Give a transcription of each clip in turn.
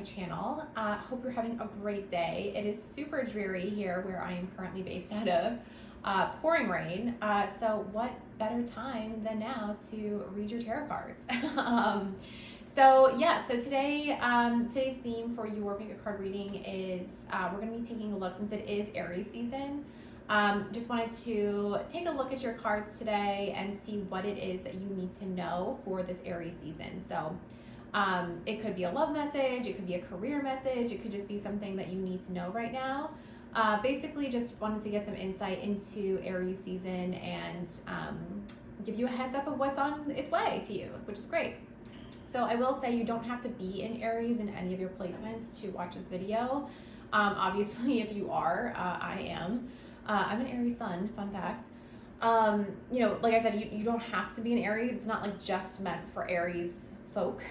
channel. Hope you're having a great day. It is super dreary here where I am currently based out of. Pouring rain. So what better time than now to read your tarot cards? So today, today's theme for your pick a card reading is we're going to be taking a look, since it is Aries season. Just wanted to take a look at your cards today and see what it is that you need to know for this Aries season. So it could be a love message, it could be a career message, it could just be something that you need to know right now. Basically just wanted to get some insight into Aries season and give you a heads up of what's on its way to you, which is great. So I will say you don't have to be in Aries in any of your placements to watch this video. Obviously, if you are, I am. I'm an Aries sun, fun fact. Like I said, you don't have to be an Aries. It's not like just meant for Aries folk.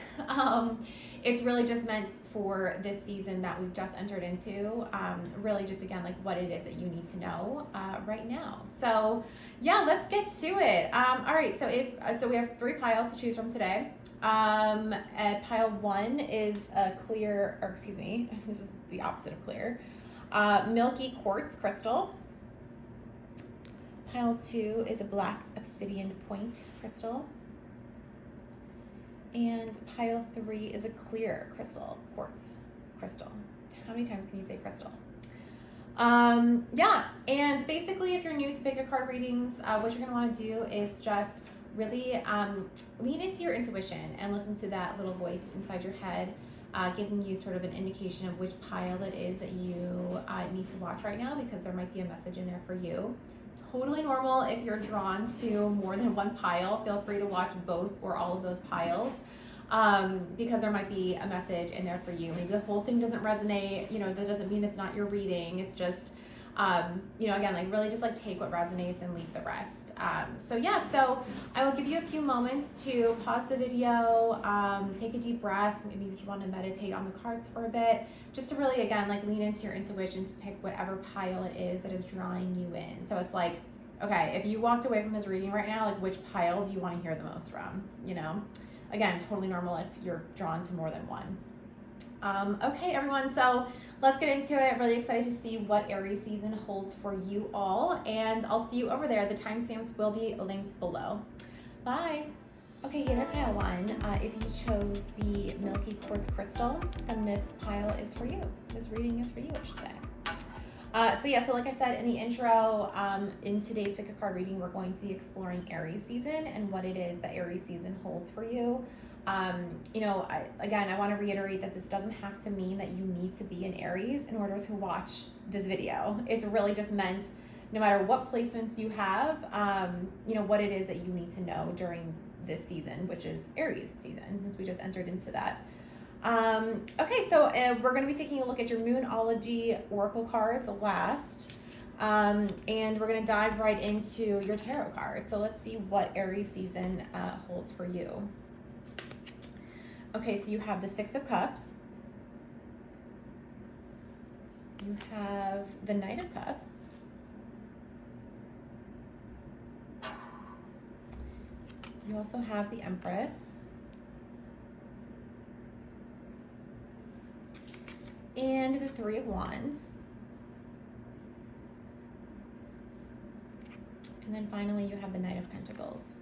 It's really just meant for this season that we've just entered into. Really just, again, like what it is that you need to know right now. So yeah, let's get to it. All right, so we have 3 piles to choose from today. Pile 1 is a clear, or excuse me, this is the opposite of clear, milky quartz crystal. Pile 2 is a black obsidian point crystal. And pile 3 is a clear quartz crystal. How many times can you say crystal? And basically if you're new to pick a card readings, what you're gonna wanna do is just really lean into your intuition and listen to that little voice inside your head, giving you sort of an indication of which pile it is that you need to watch right now, because there might be a message in there for you. Totally normal if you're drawn to more than one pile. Feel free to watch both or all of those piles, because there might be a message in there for you. Maybe the whole thing doesn't resonate, that doesn't mean it's not your reading. It's just, again, like really just like take what resonates and leave the rest. So I will give you a few moments to pause the video, take a deep breath, maybe if you want to meditate on the cards for a bit, just to really, again, like lean into your intuition to pick whatever pile it is that is drawing you in. So it's like, okay, if you walked away from this reading right now, like which pile do you want to hear the most from? Again, totally normal if you're drawn to more than one. Okay, everyone, so let's get into it. Really excited to see what Aries season holds for you all, and I'll see you over there. The timestamps will be linked below. Bye. Okay, here, pile 1. If you chose the milky quartz crystal, then this pile is for you. This reading is for you, I should say. So like I said in the intro, in today's pick a card reading, we're going to be exploring Aries season and what it is that Aries season holds for you. I want to reiterate that this doesn't have to mean that you need to be in Aries in order to watch this video. It's really just meant, no matter what placements you have, what it is that you need to know during this season, which is Aries season, since we just entered into that. We're going to be taking a look at your Moonology Oracle cards last, and we're going to dive right into your tarot cards. So let's see what Aries season holds for you. Okay, so you have the 6 of Cups, you have the Knight of Cups, you also have the Empress, and the 3 of Wands, and then finally you have the Knight of Pentacles.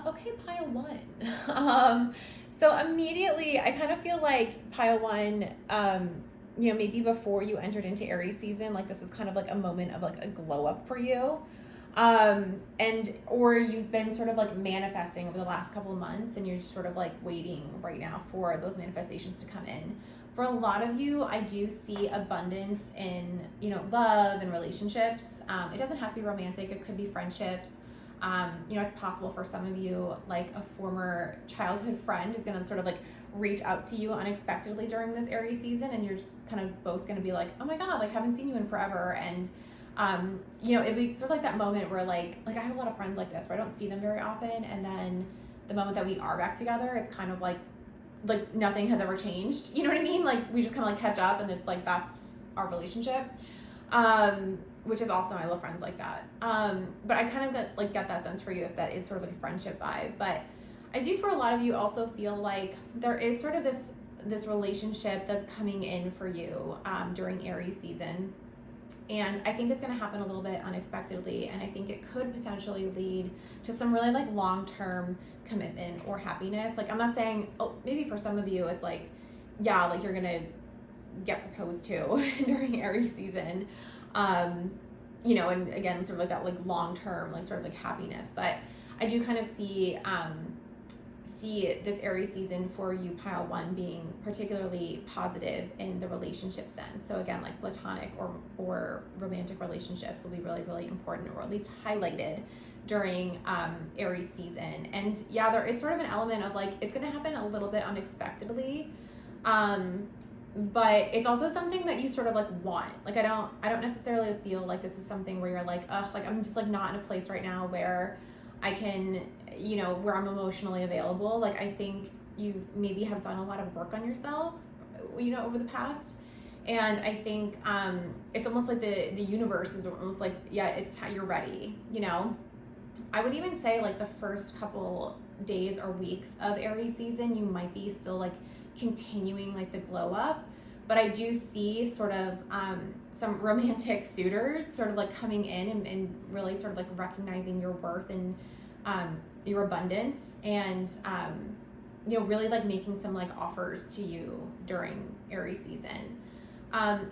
Okay, pile 1. So immediately I kind of feel like pile 1, maybe before you entered into Aries season, like this was kind of like a moment of like a glow up for you. Or you've been sort of like manifesting over the last couple of months and you're just sort of like waiting right now for those manifestations to come in. For a lot of you, I do see abundance in, love and relationships. It doesn't have to be romantic. It could be friendships. It's possible for some of you, like a former childhood friend is going to sort of like reach out to you unexpectedly during this Aries season, and you're just kind of both going to be like, oh my God, like haven't seen you in forever. And, it'd be sort of like that moment where like I have a lot of friends like this where I don't see them very often. And then the moment that we are back together, it's kind of like nothing has ever changed. You know what I mean? Like we just kind of like kept up, and it's like, that's our relationship. Which is awesome. I love friends like that. But I kind of get that sense for you if that is sort of like a friendship vibe. But I do, for a lot of you, also feel like there is sort of this relationship that's coming in for you during Aries season. And I think it's going to happen a little bit unexpectedly. And I think it could potentially lead to some really like long-term commitment or happiness. Like, I'm not saying, oh, maybe for some of you, it's like, yeah, like you're going to get proposed to during Aries season. You know, and again, sort of like that like long-term, like sort of like happiness. But I do kind of see this Aries season for you, pile one, being particularly positive in the relationship sense. So again, like platonic or romantic relationships will be really, really important, or at least highlighted during Aries season. And yeah, there is sort of an element of like, it's going to happen a little bit unexpectedly. But it's also something that you sort of like want. Like, I don't necessarily feel like this is something where you're like, ugh, like I'm just like not in a place right now where I can, you know, where I'm emotionally available. Like, I think you maybe have done a lot of work on yourself, you know, over the past. And I think it's almost like the universe is almost like, yeah, it's time, you're ready, you know. I would even say like the first couple days or weeks of Aries season, you might be still like continuing like the glow up. But I do see sort of some romantic suitors sort of like coming in and really sort of like recognizing your worth and your abundance, and you know, really like making some like offers to you during Aries season.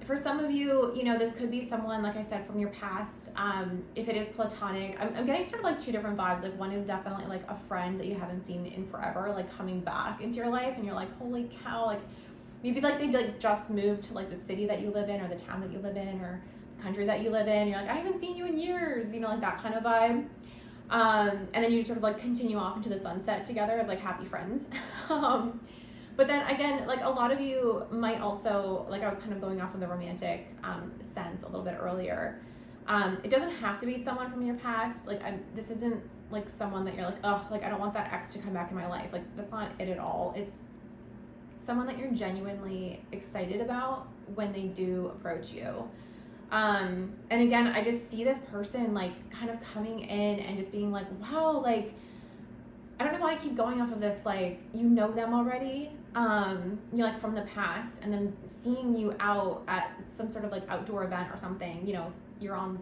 For some of you, you know, this could be someone, like I said, from your past. If it is platonic, I'm getting sort of like two different vibes. Like, one is definitely like a friend that you haven't seen in forever, like coming back into your life, and you're like, holy cow, like maybe like they like just moved to like the city that you live in, or the town that you live in, or the country that you live in. You're like, I haven't seen you in years, you know, like that kind of vibe. And then you sort of like continue off into the sunset together as like happy friends. But then again, like a lot of you might also, like I was kind of going off of the romantic sense a little bit earlier. It doesn't have to be someone from your past. Like, this isn't like someone that you're like, oh, like I don't want that ex to come back in my life. Like, that's not it at all. It's someone that you're genuinely excited about when they do approach you. And again, I just see this person like kind of coming in and just being like, wow, like, I don't know why I keep going off of this, like, you know them already, you know, like from the past, and then seeing you out at some sort of like outdoor event or something, you know, you're on,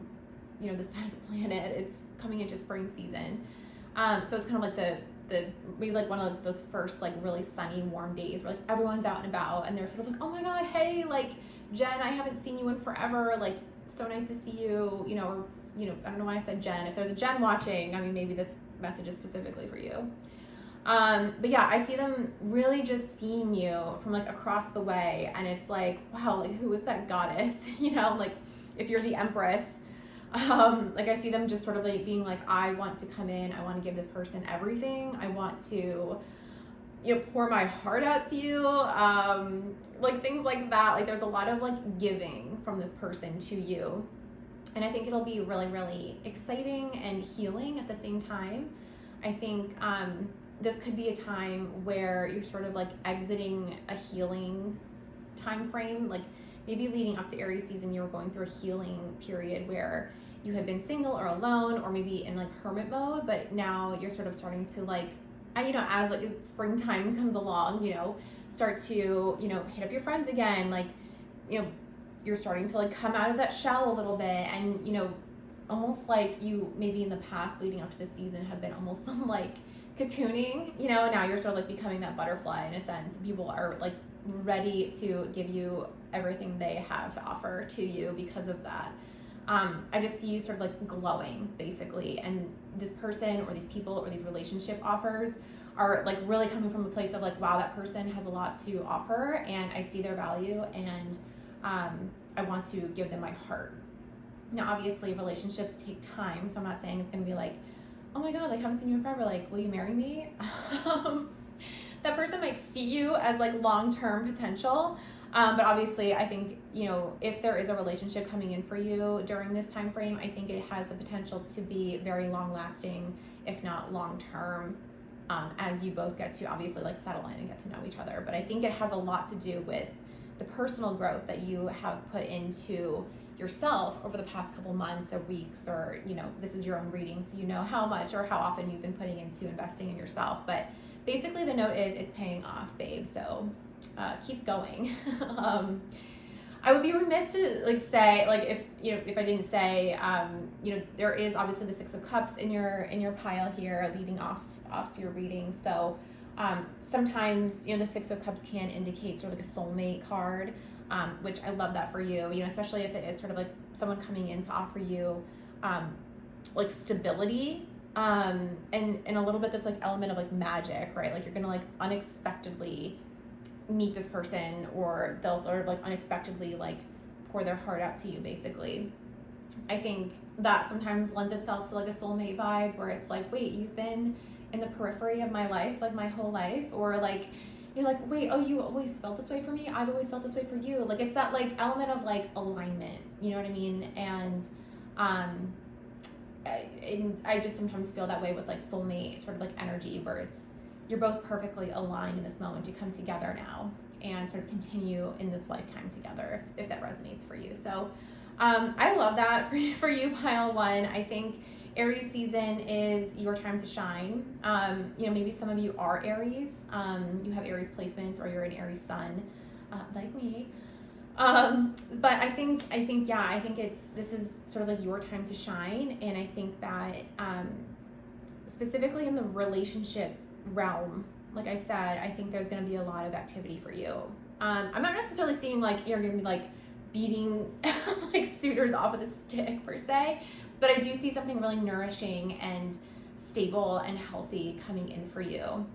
you know, this side of the planet, it's coming into spring season. So it's kind of like the maybe like one of those first like really sunny, warm days where like everyone's out and about, and they're sort of like, oh my God, hey, like Jen, I haven't seen you in forever, like so nice to see you, you know, or, you know, I don't know why I said Jen. If there's a Jen watching, I mean, maybe this message is specifically for you. But yeah, I see them really just seeing you from like across the way, and it's like, wow, like who is that goddess? You know, like if you're the Empress, like I see them just sort of like being like, I want to come in, I want to give this person everything, I want to, you know, pour my heart out to you, like things like that. Like there's a lot of like giving from this person to you. And I think it'll be really, really exciting and healing at the same time. I think this could be a time where you're sort of like exiting a healing time frame. Like maybe leading up to Aries season, you were going through a healing period where you had been single or alone, or maybe in like hermit mode, but now you're sort of starting to like, you know, as like springtime comes along, you know, start to, you know, hit up your friends again, like, you know, you're starting to like come out of that shell a little bit, and, you know, almost like you maybe in the past leading up to the season have been almost like cocooning, you know, and now you're sort of like becoming that butterfly in a sense. People are like ready to give you everything they have to offer to you because of that. I just see you sort of like glowing basically, and this person or these people or these relationship offers are like really coming from a place of like, wow, that person has a lot to offer, and I see their value, and I want to give them my heart. Now, obviously, relationships take time, so I'm not saying it's going to be like, oh my God, like, haven't seen you in forever, like, will you marry me? That person might see you as like long-term potential, but obviously, I think, you know, if there is a relationship coming in for you during this time frame, I think it has the potential to be very long-lasting, if not long-term, as you both get to obviously like settle in and get to know each other. But I think it has a lot to do with the personal growth that you have put into yourself over the past couple months or weeks, or, you know, this is your own reading, so you know how much or how often you've been putting into investing in yourself. But basically the note is it's paying off, babe. So keep going. I would be remiss to like say, like, if I didn't say, there is obviously the Six of Cups in your pile here leading off your reading. So sometimes, the Six of Cups can indicate sort of like a soulmate card, which I love that for you, especially if it is sort of like someone coming in to offer you like stability, and a little bit this like element of like magic, right? Like you're gonna like unexpectedly meet this person, or they'll sort of like unexpectedly like pour their heart out to you, basically. I think that sometimes lends itself to like a soulmate vibe, where it's like, wait, you've been in the periphery of my life like my whole life, or like you're like, wait, oh, you always felt this way for me, I've always felt this way for you. Like it's that like element of like alignment, you know what I mean? And I just sometimes feel that way with like soulmate sort of like energy, where you're both perfectly aligned in this moment to come together now and sort of continue in this lifetime together, if that resonates for you. So I love that for you, pile one. I think Aries season is your time to shine. Maybe some of you are Aries. You have Aries placements, or you're an Aries sun, like me. But I think this is sort of like your time to shine. And I think that specifically in the relationship realm, like I said, I think there's going to be a lot of activity for you. I'm not necessarily seeing like you're going to be like beating like suitors off with a stick per se, but I do see something really nourishing and stable and healthy coming in for you.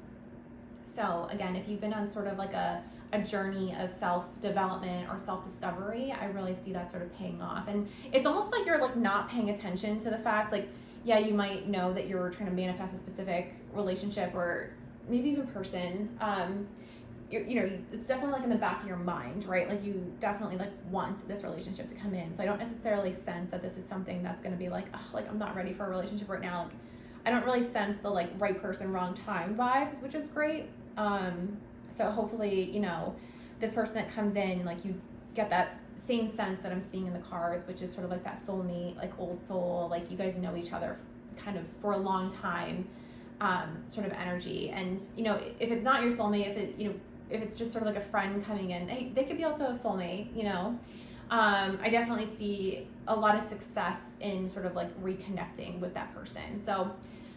So again, if you've been on sort of like a journey of self-development or self-discovery, I really see that sort of paying off. And it's almost like you're like not paying attention to the fact, like, yeah, you might know that you're trying to manifest a specific relationship or maybe even person. It's definitely like in the back of your mind, right? Like you definitely like want this relationship to come in. So I don't necessarily sense that this is something that's going to be like, oh, like I'm not ready for a relationship right now. Like I don't really sense the like right person, wrong time vibes, which is great. So hopefully, this person that comes in, like you get that same sense that I'm seeing in the cards, which is sort of like that soulmate, like old soul, like you guys know each other kind of for a long time, sort of energy. And, if it's not your soulmate, if it's just sort of like a friend coming in, they could be also a soulmate, I definitely see a lot of success in sort of like reconnecting with that person. So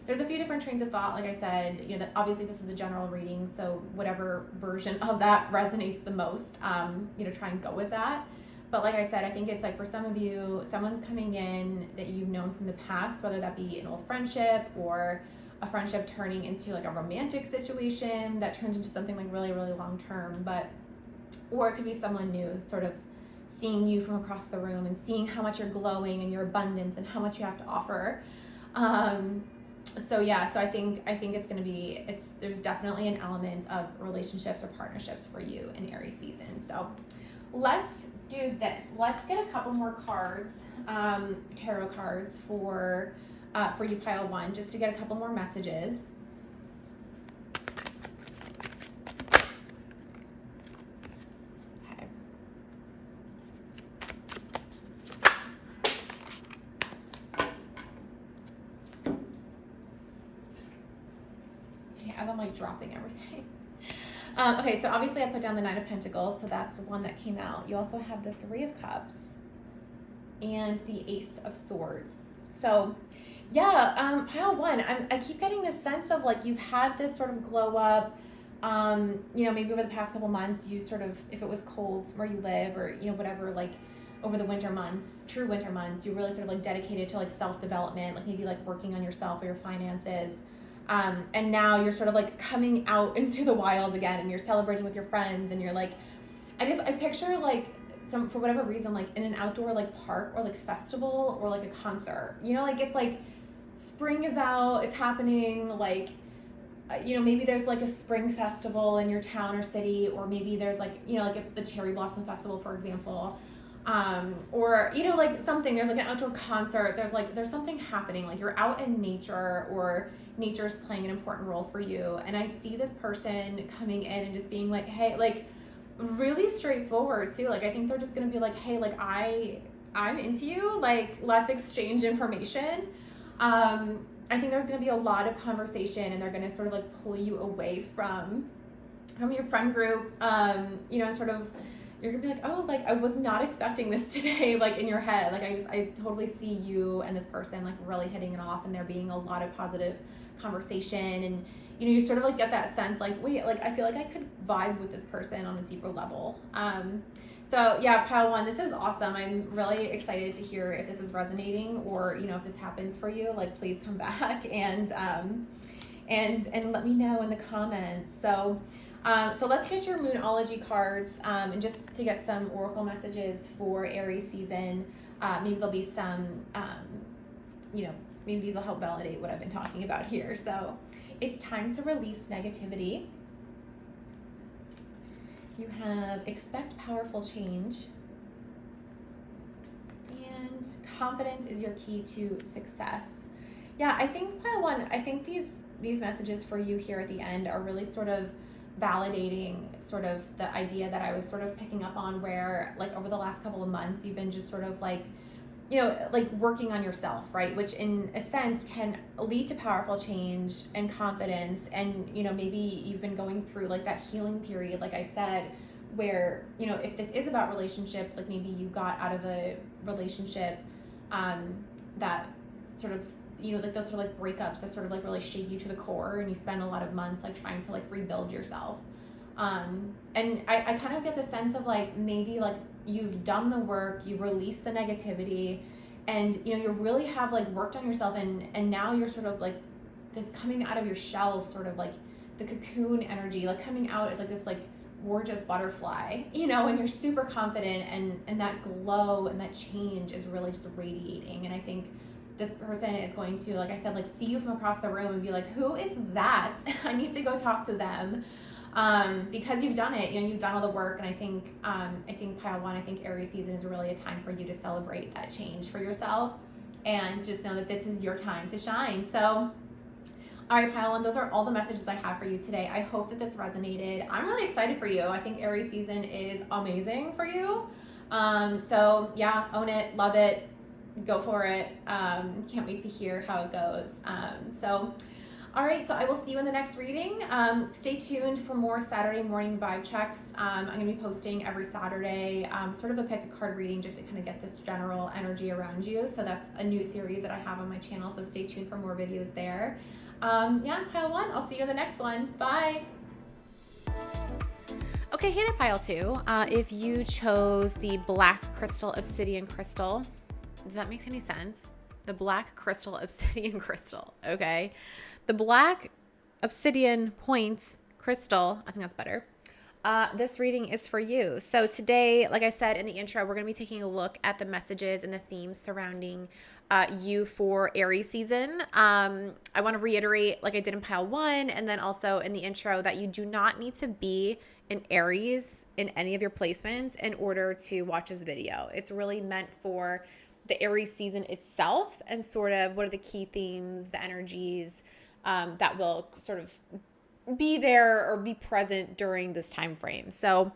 there's a few different trains of thought. Like I said, that obviously this is a general reading, so whatever version of that resonates the most, try and go with that. But like I said, I think it's like for some of you, someone's coming in that you've known from the past, whether that be an old friendship or a friendship turning into like a romantic situation that turns into something like really, really long term. Or it could be someone new sort of seeing you from across the room and seeing how much you're glowing and your abundance and how much you have to offer. So I think it's going to be, there's definitely an element of relationships or partnerships for you in Aries season. So let's do this. Let's get a couple more cards, tarot cards for you, pile one, just to get a couple more messages. Okay. As I'm like dropping everything. Okay, so obviously I put down the Nine of Pentacles, so that's the one that came out. You also have the Three of Cups and the Ace of Swords. So yeah, pile one, I keep getting this sense of like you've had this sort of glow up, maybe over the past couple months, you sort of, if it was cold where you live or, whatever, like over the winter months, true winter months, you really sort of like dedicated to like self-development, like maybe like working on yourself or your finances. And now you're sort of like coming out into the wild again and you're celebrating with your friends and you're like, I picture like for whatever reason, like in an outdoor like park or like festival or like a concert, like it's like spring is out, it's happening, like, maybe there's like a spring festival in your town or city, or maybe there's like, like the Cherry Blossom Festival, for example. Or, like something, there's like an outdoor concert, there's something happening, like you're out in nature or nature's playing an important role for you. And I see this person coming in and just being like, hey, like really straightforward too. Like, I think they're just going to be like, hey, like I'm into you, like, let's exchange information. I think there's going to be a lot of conversation, and they're going to sort of like pull you away from your friend group, and sort of, you're gonna be like, oh, like I was not expecting this today, like in your head. Like I totally see you and this person like really hitting it off, and there being a lot of positive conversation, and you sort of like get that sense like, wait, like I feel like I could vibe with this person on a deeper level. So yeah, pile one, this is awesome. I'm really excited to hear if this is resonating, or if this happens for you. Like, please come back and let me know in the comments. So let's get your Moonology cards, and just to get some oracle messages for Aries season. Maybe there'll be some, maybe these will help validate what I've been talking about here. So it's time to release negativity. You have expect powerful change, and confidence is your key to success. Yeah, I think pile one, I think these messages for you here at the end are really sort of validating sort of the idea that I was sort of picking up on, where like over the last couple of months you've been just sort of like like working on yourself, right? Which in a sense can lead to powerful change and confidence. And, maybe you've been going through like that healing period, like I said, where, if this is about relationships, like maybe you got out of a relationship that sort of, like those sort of like breakups that sort of like really shake you to the core, and you spend a lot of months like trying to like rebuild yourself. And I kind of get the sense of like, maybe like you've done the work, you've released the negativity, and you really have like worked on yourself, and now you're sort of like this coming out of your shell, sort of like the cocoon energy, like coming out as like this like gorgeous butterfly, and you're super confident, and that glow and that change is really just radiating. And I think this person is going to, like I said, like see you from across the room and be like, who is that? I need to go talk to them. Because you've done it, you've done all the work. And I think pile one, I think Aries season is really a time for you to celebrate that change for yourself, and just know that this is your time to shine. So, all right, pile one, those are all the messages I have for you today. I hope that this resonated. I'm really excited for you. I think Aries season is amazing for you. So yeah, own it, love it, go for it. Can't wait to hear how it goes. All right, so I will see you in the next reading. Stay tuned for more Saturday morning vibe checks. I'm going to be posting every Saturday, sort of a pick a card reading, just to kind of get this general energy around you. So that's a new series that I have on my channel, so stay tuned for more videos there. Pile one, I'll see you in the next one. Bye. Okay, hey there, pile two. If you chose the black crystal obsidian crystal, does that make any sense? The black crystal obsidian crystal, okay? The black obsidian point crystal, I think that's better. This reading is for you. So today, like I said in the intro, we're going to be taking a look at the messages and the themes surrounding you for Aries season. I want to reiterate, like I did in pile one, and then also in the intro, that you do not need to be an Aries in any of your placements in order to watch this video. It's really meant for the Aries season itself, and sort of what are the key themes, the energies that will sort of be there or be present during this time frame. So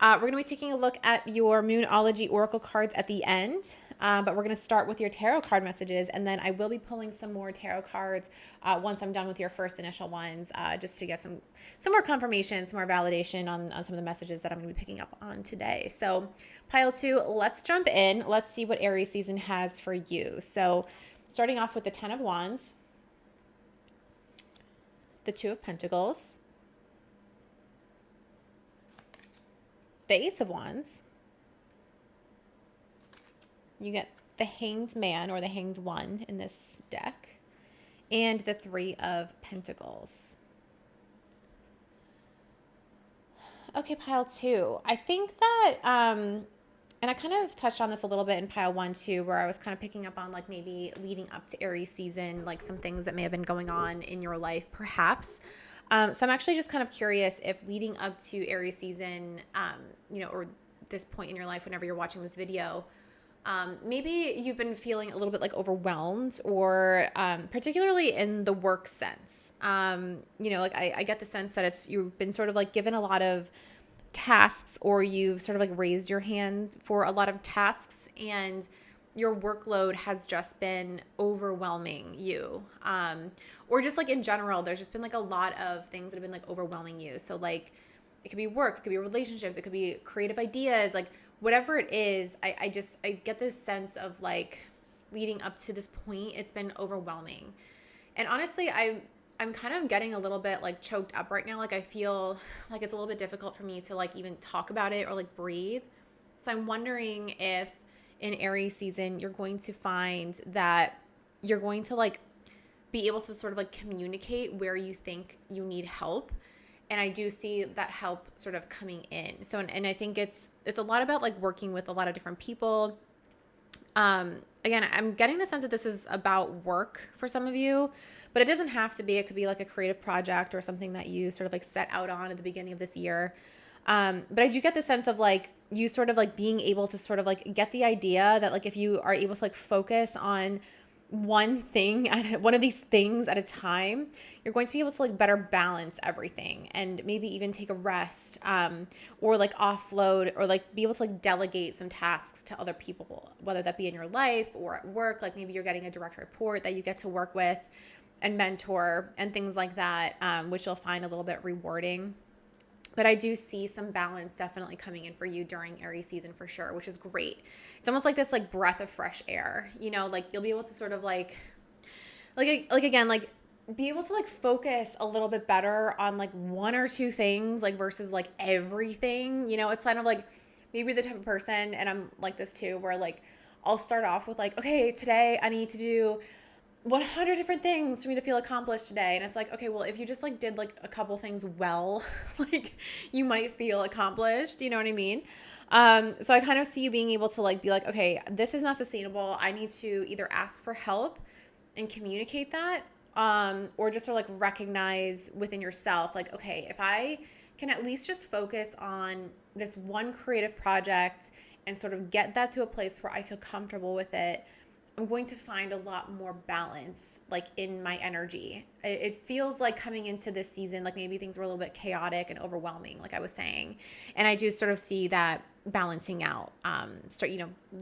we're going to be taking a look at your Moonology oracle cards at the end, but we're going to start with your tarot card messages, and then I will be pulling some more tarot cards once I'm done with your first initial ones, just to get some more confirmation, some more validation on some of the messages that I'm going to be picking up on today. So pile two, let's jump in. Let's see what Aries season has for you. So starting off with the 10 of Wands, the 2 of Pentacles, the Ace of Wands, you get the Hanged Man or the Hanged One in this deck, and the 3 of Pentacles. Okay, pile two. I think that, and I kind of touched on this a little bit in pile one too, where I was kind of picking up on like maybe leading up to Aries season, like some things that may have been going on in your life, perhaps. So I'm actually just kind of curious if leading up to Aries season, or this point in your life, whenever you're watching this video, maybe you've been feeling a little bit like overwhelmed, or particularly in the work sense. Like I get the sense that you've been sort of like given a lot of tasks, or you've sort of like raised your hand for a lot of tasks, and your workload has just been overwhelming you. Or just like in general, there's just been like a lot of things that have been like overwhelming you. So like it could be work, it could be relationships, it could be creative ideas, like whatever it is. I get this sense of like leading up to this point, it's been overwhelming. And honestly, I'm kind of getting a little bit like choked up right now. Like I feel like it's a little bit difficult for me to like even talk about it or like breathe. So I'm wondering if in Aries season, you're going to find that you're going to like be able to sort of like communicate where you think you need help. And I do see that help sort of coming in. So, and I think it's a lot about like working with a lot of different people. Again, I'm getting the sense that this is about work for some of you, but it doesn't have to be. It could be like a creative project or something that you sort of like set out on at the beginning of this year. But I do get the sense of like you sort of like being able to sort of like get the idea that like if you are able to like focus on one of these things at a time, you're going to be able to like better balance everything and maybe even take a rest, or like offload or like be able to like delegate some tasks to other people, whether that be in your life or at work. Like maybe you're getting a direct report that you get to work with and mentor and things like that, which you'll find a little bit rewarding. But I do see some balance definitely coming in for you during Aries season for sure, which is great. It's almost like this like breath of fresh air, you know, like you'll be able to sort of like again, like be able to like focus a little bit better on like one or two things, like versus like everything, you know. It's kind of like maybe the type of person, and I'm like this too, where like I'll start off with like, okay, today I need to do 100 different things for me to feel accomplished today. And it's like, okay, well, if you just like did like a couple things well, like you might feel accomplished, you know what I mean? So I kind of see you being able to like be like, okay, this is not sustainable. I need to either ask for help and communicate that, or just sort of like recognize within yourself, like, okay, if I can at least just focus on this one creative project and sort of get that to a place where I feel comfortable with it, I'm going to find a lot more balance like in my energy. It feels like coming into this season, like maybe things were a little bit chaotic and overwhelming, like I was saying. And I do sort of see that balancing out,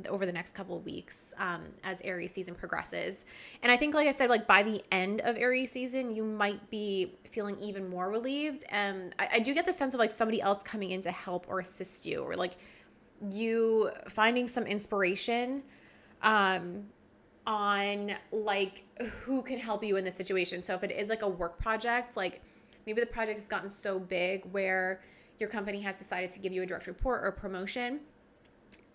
over the next couple of weeks, as Aries season progresses. And I think, like I said, like by the end of Aries season, you might be feeling even more relieved. And I do get the sense of like somebody else coming in to help or assist you, or like you finding some inspiration, on like who can help you in this situation. So if it is like a work project, like maybe the project has gotten so big where your company has decided to give you a direct report or a promotion,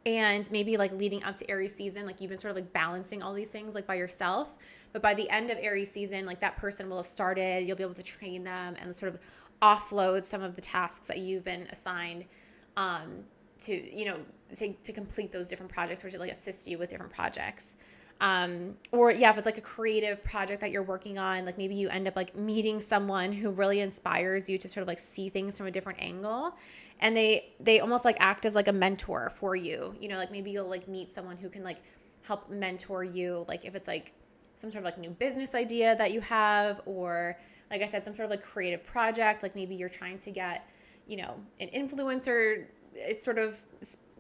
and maybe like leading up to Aries season, like you've been sort of like balancing all these things like by yourself, but by the end of Aries season, like that person will have started, you'll be able to train them and sort of offload some of the tasks that you've been assigned, to complete those different projects, or to like assist you with different projects. Or if it's like a creative project that you're working on, like maybe you end up like meeting someone who really inspires you to sort of like see things from a different angle, and they almost like act as like a mentor for you, you know, like maybe you'll like meet someone who can like help mentor you, like if it's like some sort of like new business idea that you have, or like I said, some sort of like creative project, like maybe you're trying to get, you know, an influencer sort of,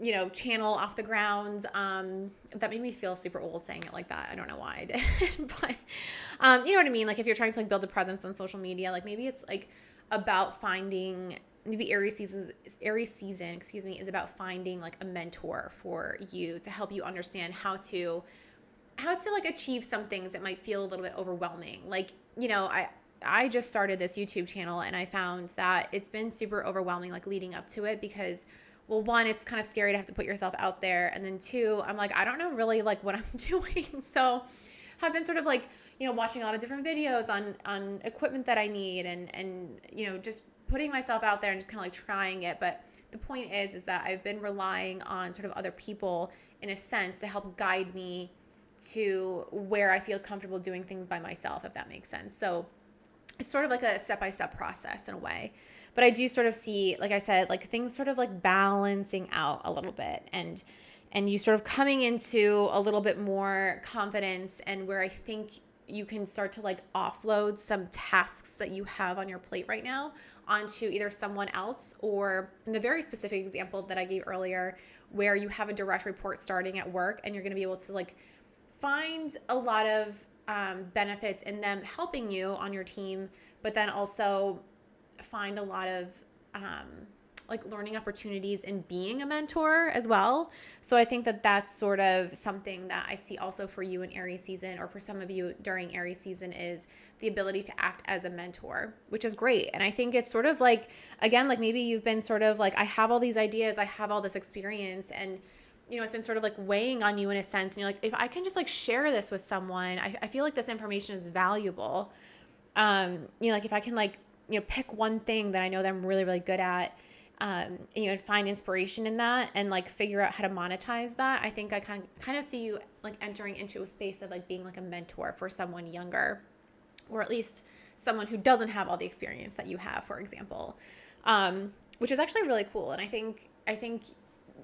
you know, channel off the ground. That made me feel super old saying it like that. I don't know why I did, but you know what I mean? Like if you're trying to like build a presence on social media, like maybe it's like about finding, maybe Aries season, is about finding like a mentor for you to help you understand how to like achieve some things that might feel a little bit overwhelming. Like, you know, I just started this YouTube channel, and I found that it's been super overwhelming, like leading up to it, because, well, one, it's kind of scary to have to put yourself out there. And then two, I'm like, I don't know really like what I'm doing. So I've been sort of like, you know, watching a lot of different videos on equipment that I need, and, you know, just putting myself out there and just kind of like trying it. But the point is that I've been relying on sort of other people in a sense to help guide me to where I feel comfortable doing things by myself, if that makes sense. So it's sort of like a step-by-step process in a way. But I do sort of see, like I said, like things sort of like balancing out a little bit, and you sort of coming into a little bit more confidence, and where I think you can start to like offload some tasks that you have on your plate right now onto either someone else, or in the very specific example that I gave earlier, where you have a direct report starting at work and you're going to be able to like find a lot of benefits in them helping you on your team, but then also find a lot of like learning opportunities in being a mentor as well. So I think that that's sort of something that I see also for you in Aries season, or for some of you during Aries season, is the ability to act as a mentor, which is great. And I think it's sort of like, again, like maybe you've been sort of like, I have all these ideas, I have all this experience, and you know, it's been sort of like weighing on you in a sense. And you're like, if I can just like share this with someone, I feel like this information is valuable. You know, like if I can like, you know, pick one thing that I know that I'm really, really good at, and, you know, find inspiration in that and like figure out how to monetize that. I think I kind of see you like entering into a space of like being like a mentor for someone younger, or at least someone who doesn't have all the experience that you have, for example, which is actually really cool. And I think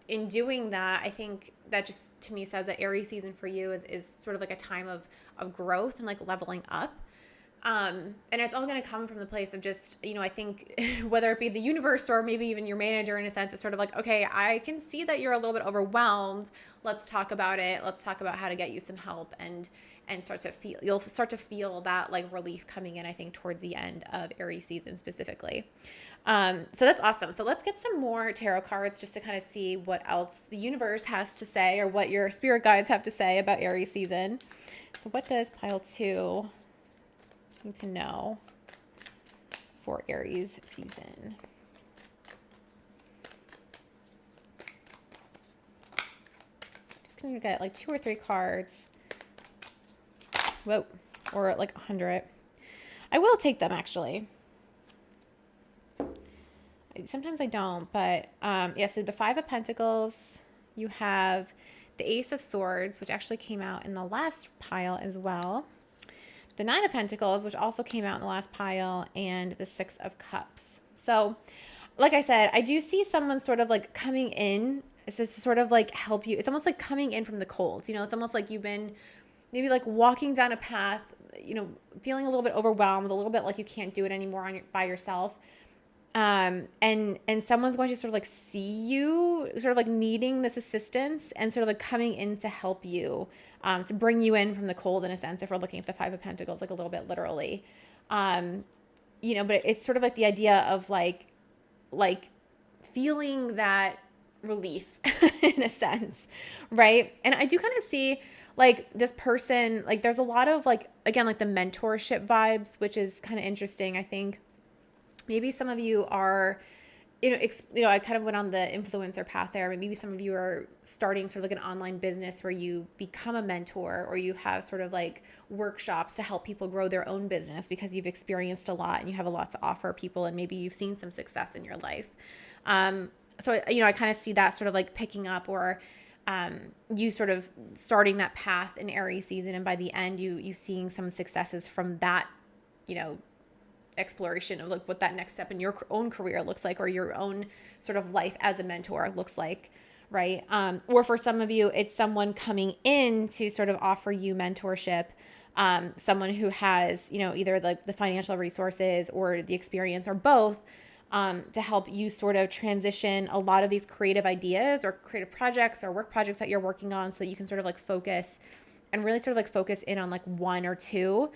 in doing that, I think that just to me says that Aries season for you is sort of like a time of growth and like leveling up. And it's all going to come from the place of just, you know, I think whether it be the universe or maybe even your manager in a sense, it's sort of like, okay, I can see that you're a little bit overwhelmed. Let's talk about it. Let's talk about how to get you some help, and you'll start to feel that like relief coming in, I think, towards the end of Aries season specifically. So that's awesome. So let's get some more tarot cards just to kind of see what else the universe has to say, or what your spirit guides have to say about Aries season. So what does pile 2 need to know for Aries season? Just gonna get like 2 or 3 cards. Whoa, or like 100. I will take them actually. Sometimes I don't, but yeah, so the 5 of Pentacles, you have the Ace of Swords, which actually came out in the last pile as well. The 9 of Pentacles, which also came out in the last pile, and the 6 of Cups. So, like I said, I do see someone sort of like coming in. It's just to sort of like help you. It's almost like coming in from the cold. You know, it's almost like you've been maybe like walking down a path, you know, feeling a little bit overwhelmed, a little bit like you can't do it anymore by yourself. And someone's going to sort of like see you sort of like needing this assistance and sort of like coming in to help you, to bring you in from the cold in a sense, if we're looking at the 5 of Pentacles, like a little bit literally, you know, but it's sort of like the idea of like feeling that relief in a sense. Right. And I do kind of see like this person, like there's a lot of like, again, like the mentorship vibes, which is kind of interesting. I think maybe some of you are, you know, I kind of went on the influencer path there. Maybe some of you are starting sort of like an online business where you become a mentor, or you have sort of like workshops to help people grow their own business because you've experienced a lot and you have a lot to offer people, and maybe you've seen some success in your life. So, you know, I kind of see that sort of like picking up, or you sort of starting that path in Aries season, and by the end, you seeing some successes from that, you know, exploration of like what that next step in your own career looks like, or your own sort of life as a mentor looks like, right? Or for some of you, it's someone coming in to sort of offer you mentorship, someone who has, you know, either the financial resources or the experience, or both, to help you sort of transition a lot of these creative ideas or creative projects or work projects that you're working on, so that you can sort of like focus and really sort of like focus in on like 1 or 2,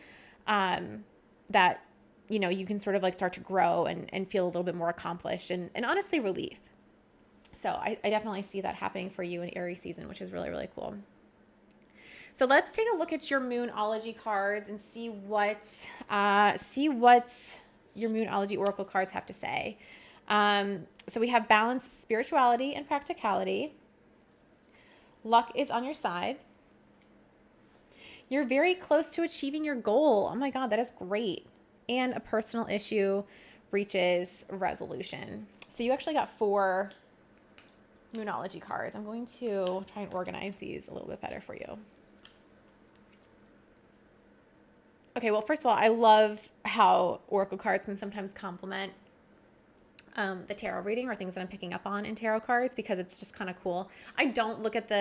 that, you know, you can sort of like start to grow and feel a little bit more accomplished and honestly relief. So I definitely see that happening for you in Aries season, which is really, really cool. So let's take a look at your Moonology cards and see what your Moonology Oracle cards have to say. So we have balance, spirituality, and practicality. Luck is on your side. You're very close to achieving your goal. Oh my God, that is great. And a personal issue reaches resolution. So you actually got 4 Moonology cards. I'm going to try and organize these a little bit better for you. Okay, well, first of all, I love how Oracle cards can sometimes complement the tarot reading, or things that I'm picking up on in tarot cards, because it's just kind of cool. I don't look at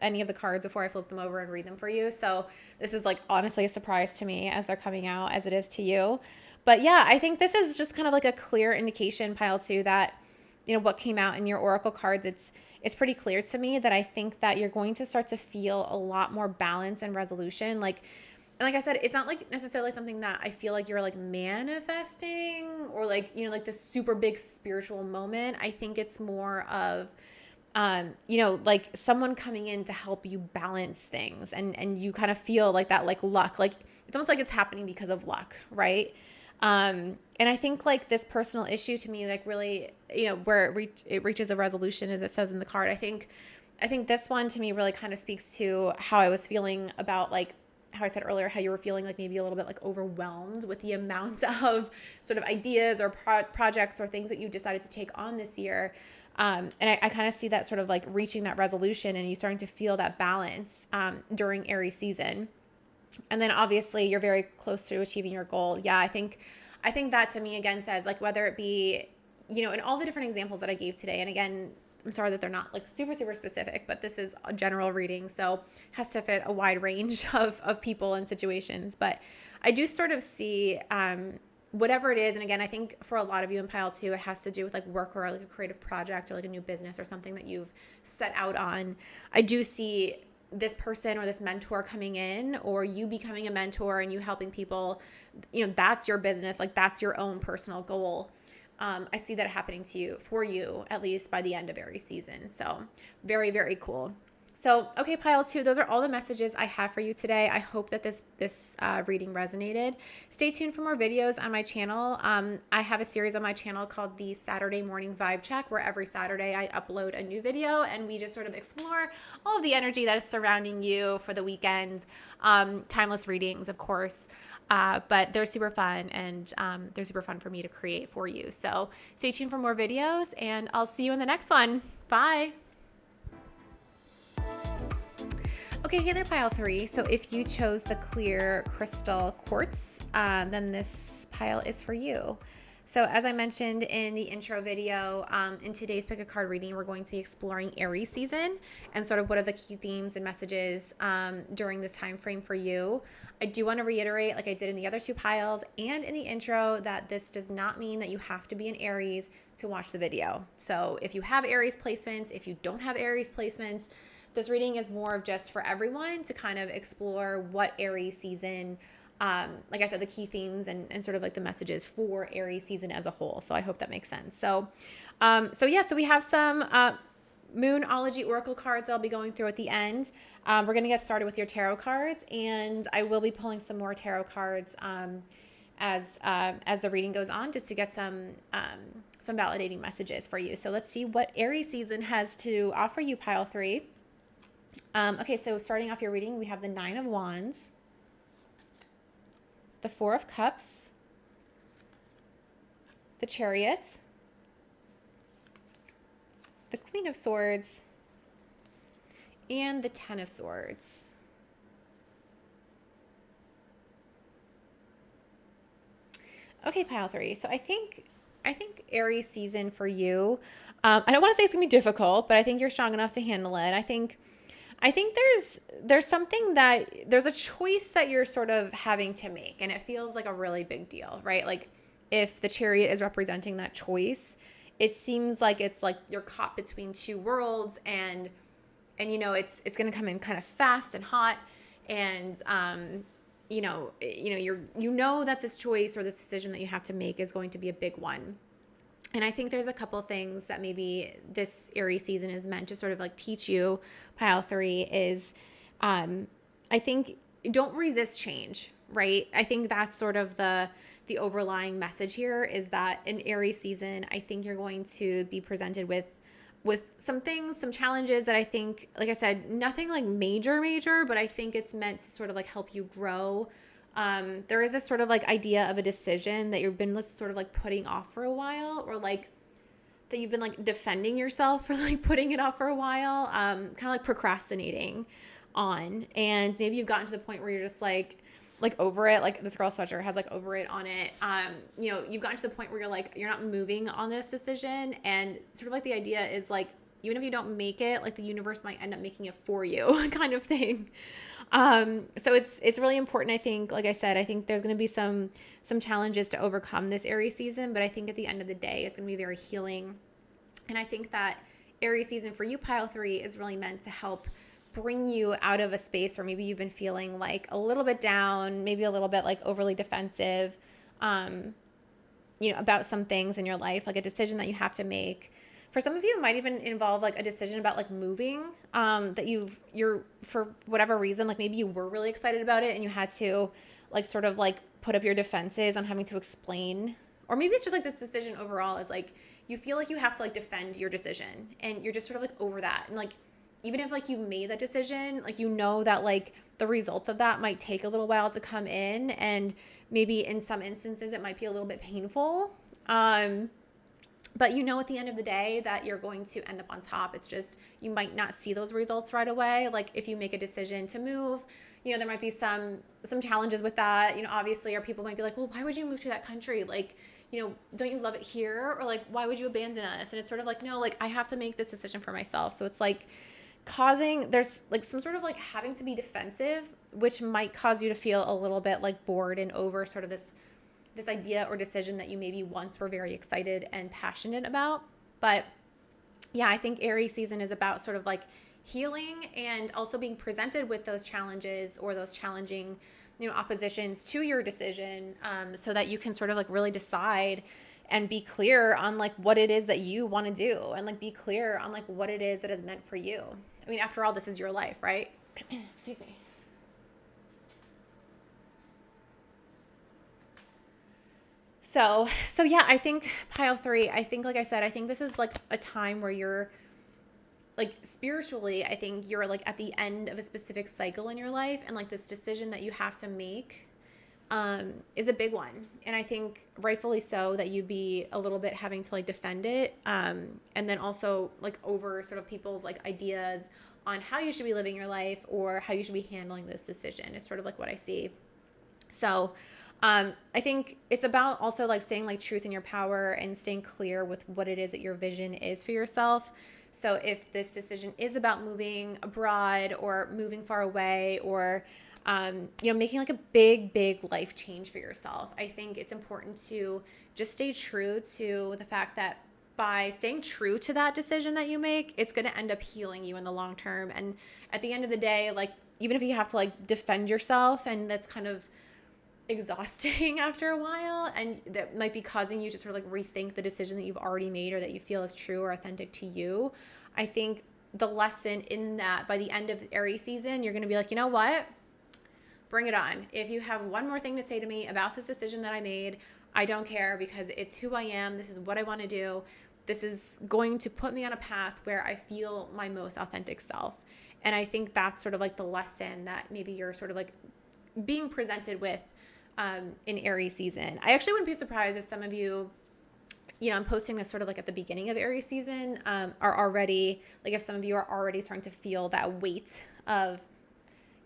any of the cards before I flip them over and read them for you. So this is like honestly a surprise to me as they're coming out, as it is to you. But yeah, I think this is just kind of like a clear indication, pile 2, that, what came out in your oracle cards, it's pretty clear to me that I think that you're going to start to feel a lot more balance and resolution. And like I said, it's not like necessarily something that I feel like you're like manifesting or like, like this super big spiritual moment. I think it's more of, like someone coming in to help you balance things, and you kind of feel like that, like luck, like it's almost like it's happening because of luck. Right. And I think like this personal issue to me, like really, where it reaches a resolution, as it says in the card. I think this one to me really kind of speaks to how I was feeling about, like how I said earlier, how you were feeling like maybe a little bit like overwhelmed with the amount of sort of ideas or projects or things that you decided to take on this year. And I kind of see that sort of like reaching that resolution and you starting to feel that balance during Aries season. And then obviously you're very close to achieving your goal. Yeah, I think that to me again says, like, whether it be, in all the different examples that I gave today, and again, I'm sorry that they're not like super, super specific, but this is a general reading, so has to fit a wide range of people and situations. But I do sort of see whatever it is. And again, I think for a lot of you in pile 2, it has to do with like work or like a creative project or like a new business or something that you've set out on. I do see this person or this mentor coming in, or you becoming a mentor and you helping people, that's your business. Like that's your own personal goal. I see that happening for you, at least by the end of Aries season. So very, very cool. So, okay, pile 2, those are all the messages I have for you today. I hope that this reading resonated. Stay tuned for more videos on my channel. I have a series on my channel called the Saturday Morning Vibe Check, where every Saturday I upload a new video and we just sort of explore all of the energy that is surrounding you for the weekend. Timeless readings, of course. But they're super fun, and they're super fun for me to create for you. So stay tuned for more videos, and I'll see you in the next one. Bye. Okay, hey there, pile 3. So if you chose the clear crystal quartz, then this pile is for you. So as I mentioned in the intro video, in today's pick a card reading, we're going to be exploring Aries season and sort of what are the key themes and messages during this time frame for you. I do want to reiterate, like I did in the other 2 piles and in the intro, that this does not mean that you have to be an Aries to watch the video. So if you have Aries placements, if you don't have Aries placements, this reading is more of just for everyone to kind of explore what Aries season, like I said, the key themes and sort of like the messages for Aries season as a whole. So I hope that makes sense. So we have some Moonology Oracle cards that I'll be going through at the end. We're going to get started with your tarot cards, and I will be pulling some more tarot cards as the reading goes on, just to get some validating messages for you. So let's see what Aries season has to offer you, pile 3. Okay, so starting off your reading, we have the 9 of Wands, the 4 of Cups, the Chariot, the Queen of Swords, and the 10 of Swords. Okay, pile 3. So I think Aries season for you, I don't want to say it's gonna be difficult, but I think you're strong enough to handle it. I think there's something that there's a choice that you're sort of having to make, and it feels like a really big deal, right? Like if the Chariot is representing that choice, it seems like it's like you're caught between 2 worlds, and it's going to come in kind of fast and hot, and you know that this choice or this decision that you have to make is going to be a big one. And I think there's a couple things that maybe this Aries season is meant to sort of like teach you, pile 3, is I think don't resist change, right? I think that's sort of the overlying message here, is that in Aries season, I think you're going to be presented with some things, some challenges that I think, like I said, nothing like major, but I think it's meant to sort of like help you grow. There is this sort of like idea of a decision that you've been sort of like putting off for a while, or like that you've been like defending yourself for like putting it off for a while, kind of like procrastinating on. And maybe you've gotten to the point where you're just like over it. Like this girl sweatshirt has like over it on it. You've gotten to the point where you're not moving on this decision, and sort of like the idea is like even if you don't make it, like the universe might end up making it for you kind of thing. So it's really important. I think, like I said, I think there's going to be some challenges to overcome this Aries season, but I think at the end of the day, it's going to be very healing. And I think that Aries season for you, pile 3, is really meant to help bring you out of a space where maybe you've been feeling like a little bit down, maybe a little bit like overly defensive, about some things in your life, like a decision that you have to make. For some of you, it might even involve like a decision about like moving, that you're for whatever reason, like maybe you were really excited about it and you had to like sort of like put up your defenses on having to explain, or maybe it's just like this decision overall is like, you feel like you have to like defend your decision and you're just sort of like over that. And like, even if like you've made that decision, like, that like the results of that might take a little while to come in. And maybe in some instances it might be a little bit painful. But at the end of the day that you're going to end up on top. It's just, you might not see those results right away. Like if you make a decision to move, there might be some challenges with that. Obviously, or people might be like, well, why would you move to that country? Like, don't you love it here? Or like, why would you abandon us? And it's sort of like, no, like I have to make this decision for myself. So it's like there's like some sort of like having to be defensive, which might cause you to feel a little bit like bored and over sort of this idea or decision that you maybe once were very excited and passionate about. But yeah, I think Aries season is about sort of like healing and also being presented with those challenges or those challenging, oppositions to your decision, so that you can sort of like really decide and be clear on like what it is that you want to do, and like be clear on like what it is that is meant for you. I mean, after all, this is your life, right? Excuse me. So yeah, I think pile 3, I think, like I said, I think this is like a time where you're like spiritually, I think you're like at the end of a specific cycle in your life, and like this decision that you have to make is a big one. And I think rightfully so that you'd be a little bit having to like defend it. And then also like over sort of people's like ideas on how you should be living your life or how you should be handling this decision is sort of like what I see. So I think it's about also like staying like truth in your power and staying clear with what it is that your vision is for yourself. So if this decision is about moving abroad or moving far away or, making like a big life change for yourself, I think it's important to just stay true to the fact that by staying true to that decision that you make, it's going to end up healing you in the long term. And at the end of the day, like, even if you have to like defend yourself, and that's kind of exhausting after a while, and that might be causing you to sort of like rethink the decision that you've already made or that you feel is true or authentic to you, I think the lesson in that by the end of Aries season, you're going to be like, you know what? Bring it on. If you have one more thing to say to me about this decision that I made, I don't care, because it's who I am. This is what I want to do. This is going to put me on a path where I feel my most authentic self. And I think that's sort of like the lesson that maybe you're sort of like being presented with in Aries season. I actually wouldn't be surprised if some of you, I'm posting this sort of like at the beginning of Aries season, are already, like if some of you are already starting to feel that weight of,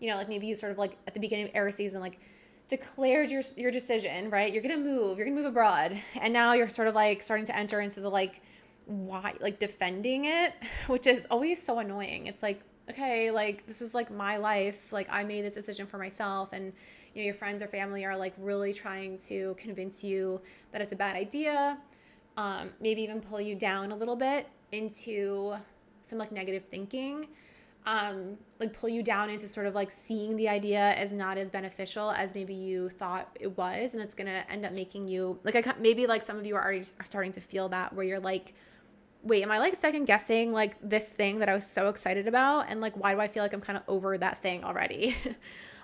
like maybe you sort of like at the beginning of Aries season, like declared your decision, right? You're going to move abroad. And now you're sort of like starting to enter into the like, why, like defending it, which is always so annoying. It's like, okay, like this is like my life. Like I made this decision for myself, and your friends or family are like really trying to convince you that it's a bad idea. Maybe even pull you down a little bit into some like negative thinking. Like pull you down into sort of like seeing the idea as not as beneficial as maybe you thought it was. And it's going to end up making you like, maybe like some of you are already starting to feel that, where you're like, wait, am I like second guessing like this thing that I was so excited about? And like, why do I feel like I'm kind of over that thing already?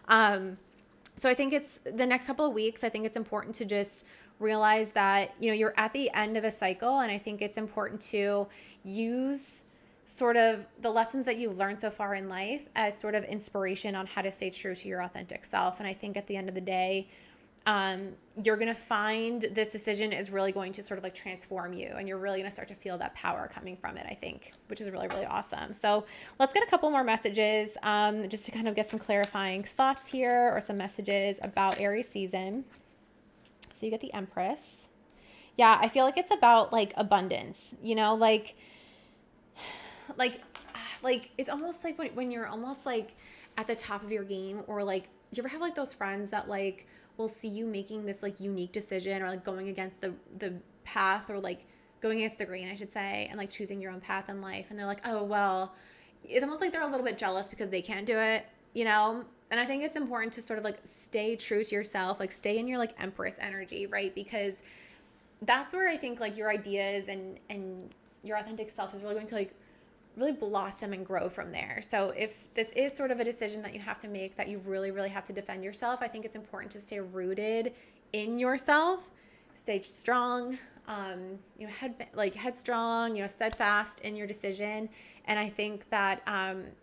So I think it's the next couple of weeks, I think it's important to just realize that, you're at the end of a cycle. And I think it's important to use sort of the lessons that you've learned so far in life as sort of inspiration on how to stay true to your authentic self. And I think at the end of the day, you're going to find this decision is really going to sort of like transform you, and you're really going to start to feel that power coming from it, I think, which is really, really awesome. So let's get a couple more messages, just to kind of get some clarifying thoughts here, or some messages about Aries season. So you get the Empress. Yeah, I feel like it's about like abundance, like like, like it's almost like when you're almost like at the top of your game, or like, do you ever have like those friends that like will see you making this like unique decision, or like going against the path, or like going against the grain, I should say, and like choosing your own path in life, and they're like, oh well, it's almost like they're a little bit jealous because they can't do it, you know? And I think it's important to sort of like stay true to yourself, like stay in your like Empress energy, right? Because that's where I think like your ideas and your authentic self is really going to like really blossom and grow from there. So if this is sort of a decision that you have to make, that you really, really have to defend yourself, I think it's important to stay rooted in yourself, stay strong, headstrong, steadfast in your decision. And I think that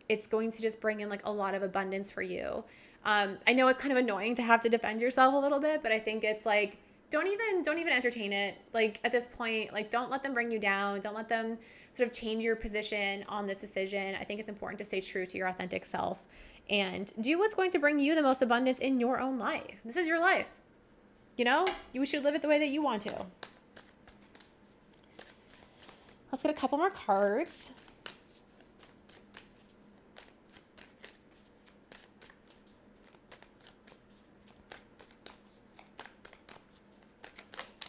it's going to just bring in like a lot of abundance for you. I know it's kind of annoying to have to defend yourself a little bit, but I think it's like, don't even entertain it. Like at this point, like don't let them bring you down. Don't let them sort of change your position on this decision. I think it's important to stay true to your authentic self and do what's going to bring you the most abundance in your own life. This is your life. You should live it the way that you want to. Let's get a couple more cards.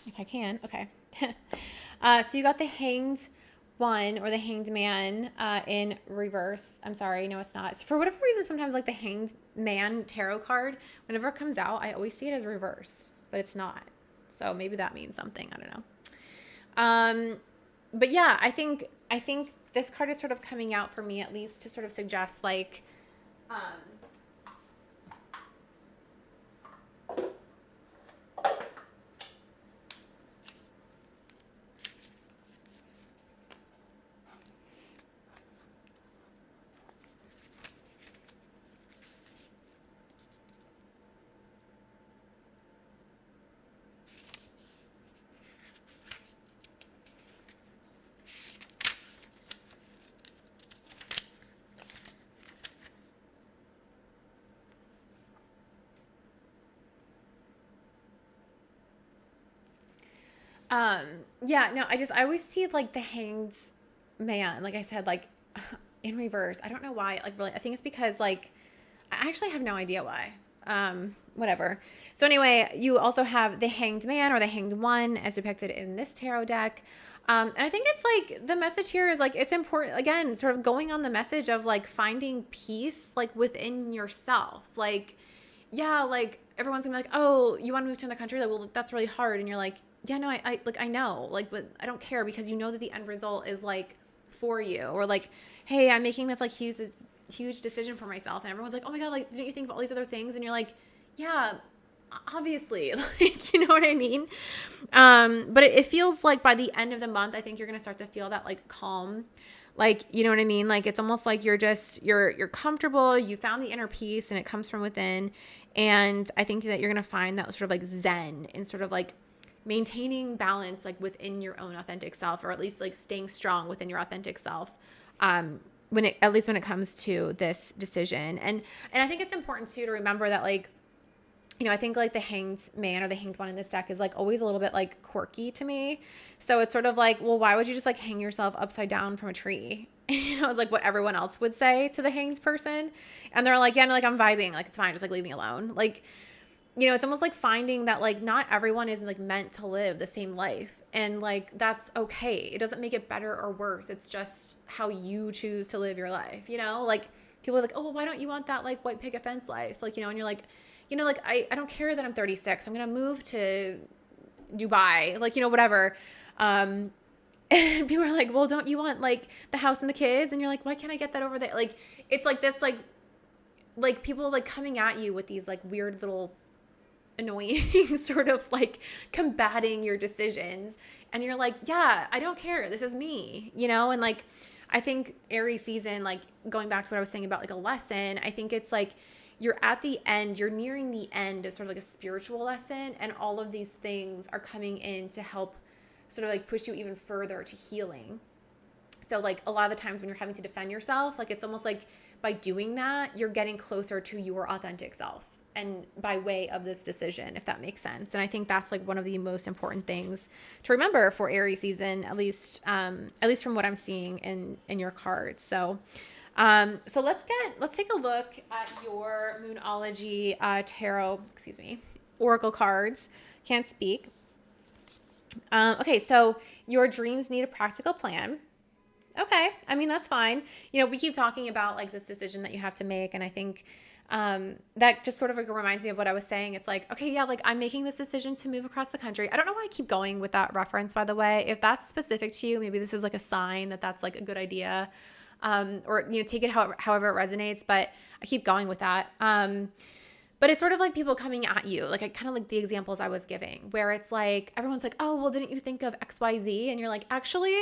If I can. Okay. So you got the Hanged One, or the Hanged Man in reverse. I'm sorry. No, it's not. It's for whatever reason, sometimes like the Hanged Man tarot card, whenever it comes out, I always see it as reversed, but it's not. So maybe that means something. I don't know. But yeah, I think this card is sort of coming out for me, at least, to sort of suggest like, yeah, no, I always see like the Hanged Man, like I said, like in reverse. I don't know why, like really, I think it's because like, I actually have no idea why. Whatever. So anyway, you also have the Hanged Man, or the Hanged One, as depicted in this tarot deck. And I think it's like the message here is like, it's important, again, sort of going on the message of like finding peace, like within yourself. Like, yeah, like everyone's gonna be like, oh, you want to move to another country? Like, well, that's really hard. And you're like, yeah, no, I know, like, but I don't care, because you know that the end result is like for you. Or like, hey, I'm making this like huge decision for myself, and everyone's like, oh my god, like, didn't you think of all these other things? And you're like, yeah, obviously, like, you know what I mean? But it feels like by the end of the month, I think you're gonna start to feel that like calm, like, you know what I mean? Like, it's almost like you're comfortable, you found the inner peace, and it comes from within. And I think that you're gonna find that sort of like zen, and sort of like maintaining balance like within your own authentic self, or at least like staying strong within your authentic self, when it comes to this decision. And I think it's important too to remember that, like, I think like the Hanged Man, or the Hanged One in this deck, is like always a little bit like quirky to me. So it's sort of like, well, why would you just like hang yourself upside down from a tree? It's like what everyone else would say to the hanged person. And they're like, yeah, no, like I'm vibing, like it's fine, just like leave me alone. Like, it's almost like finding that like not everyone is like meant to live the same life, and like that's okay. It doesn't make it better or worse. It's just how you choose to live your life. Like people are like, oh, well, why don't you want that like white picket fence life? Like, and you're like, like I don't care that I'm 36. I'm gonna move to Dubai. Like, whatever. And people are like, well, don't you want like the house and the kids? And you're like, why can't I get that over there? Like, it's like this like people like coming at you with these like weird little annoying sort of like combating your decisions, and you're like, yeah, I don't care, this is me, and like I think Aries season, like going back to what I was saying about like a lesson, I think it's like you're at the end, you're nearing the end of sort of like a spiritual lesson, and all of these things are coming in to help sort of like push you even further to healing. So like a lot of the times when you're having to defend yourself, like it's almost like by doing that, you're getting closer to your authentic self. and by way of this decision, if that makes sense. And I think that's like one of the most important things to remember for Aries season, at least from what I'm seeing in your cards. So let's take a look at your Moonology tarot, oracle cards. Can't speak. Okay, so your dreams need a practical plan. Okay, I mean, that's fine. You know, we keep talking about like this decision that you have to make, and I think that just sort of like reminds me of what I was saying. It's like, okay, yeah, like I'm making this decision to move across the country. I don't know why I keep going with that reference, by the way. If that's specific to you, maybe this is like a sign that that's like a good idea, or, you know, take it however it resonates, but I keep going with that. But it's sort of like people coming at you, like I kind of like the examples I was giving, where it's like, everyone's like, oh, well, didn't you think of XYZ? And you're like, actually,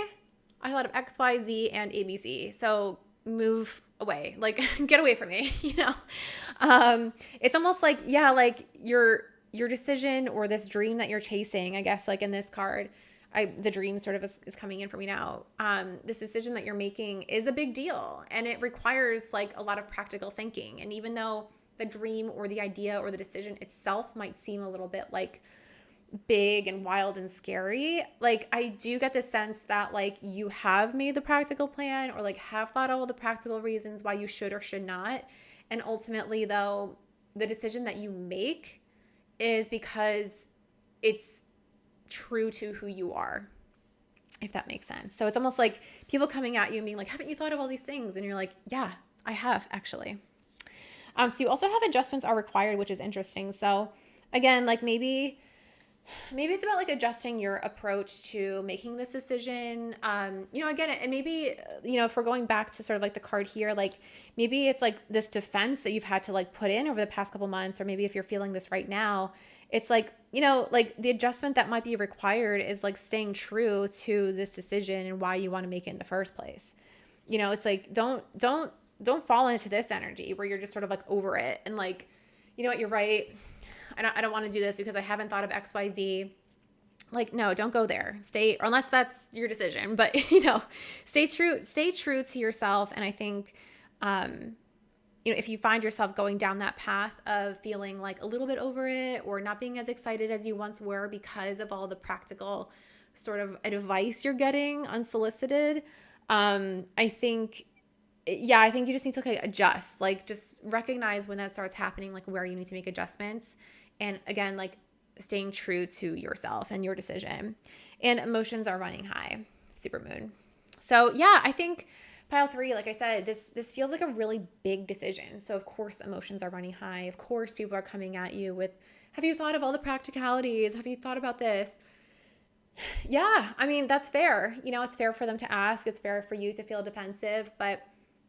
I thought of XYZ and ABC. So move away, like get away from me, you know? It's almost like, yeah, like your decision or this dream that you're chasing, I guess, like in this card, the dream sort of is coming in for me now. This decision that you're making is a big deal, and it requires like a lot of practical thinking. And even though the dream or the idea or the decision itself might seem a little bit like big and wild and scary, like I do get the sense that like you have made the practical plan, or like have thought of all the practical reasons why you should or should not. And ultimately though, the decision that you make is because it's true to who you are, if that makes sense. So it's almost like people coming at you and being like, haven't you thought of all these things? And you're like, yeah, I have actually. So you also have adjustments are required, which is interesting. So again, like maybe it's about like adjusting your approach to making this decision. You know, again, and maybe, you know, if we're going back to sort of like the card here, like maybe it's like this defense that you've had to like put in over the past couple months, or maybe if you're feeling this right now, it's like, you know, like the adjustment that might be required is like staying true to this decision and why you want to make it in the first place. You know, it's like, don't fall into this energy where you're just sort of like over it and like, you know what, you're right. I don't want to do this because I haven't thought of XYZ. Like, no, don't go there. Stay, or unless that's your decision, but you know, stay true to yourself. And I think, you know, if you find yourself going down that path of feeling like a little bit over it or not being as excited as you once were because of all the practical sort of advice you're getting unsolicited, I think you just need to like adjust, like just recognize when that starts happening, like where you need to make adjustments. And again, like staying true to yourself and your decision. And emotions are running high, supermoon. So yeah, I think pile 3, like I said, this feels like a really big decision. So of course emotions are running high. Of course people are coming at you with, have you thought of all the practicalities? Have you thought about this? Yeah, I mean, that's fair. You know, it's fair for them to ask. It's fair for you to feel defensive, but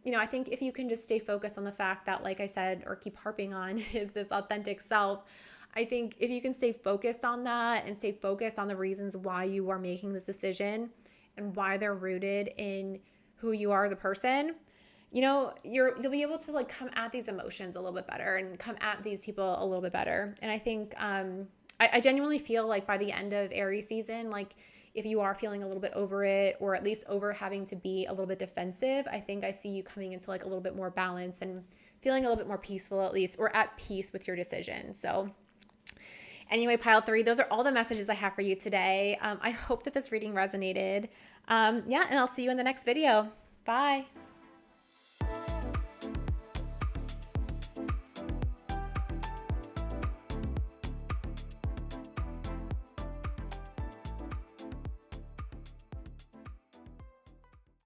you know, I think if you can just stay focused on the fact that, like I said, or keep harping on, is this authentic self. I think if you can stay focused on that and stay focused on the reasons why you are making this decision and why they're rooted in who you are as a person, you know, you'll be able to like come at these emotions a little bit better and come at these people a little bit better. And I think I genuinely feel like by the end of Aries season, like if you are feeling a little bit over it, or at least over having to be a little bit defensive, I think I see you coming into like a little bit more balance and feeling a little bit more peaceful, at least, or at peace with your decision. So anyway, pile 3, those are all the messages I have for you today. I hope that this reading resonated. Yeah, and I'll see you in the next video. Bye.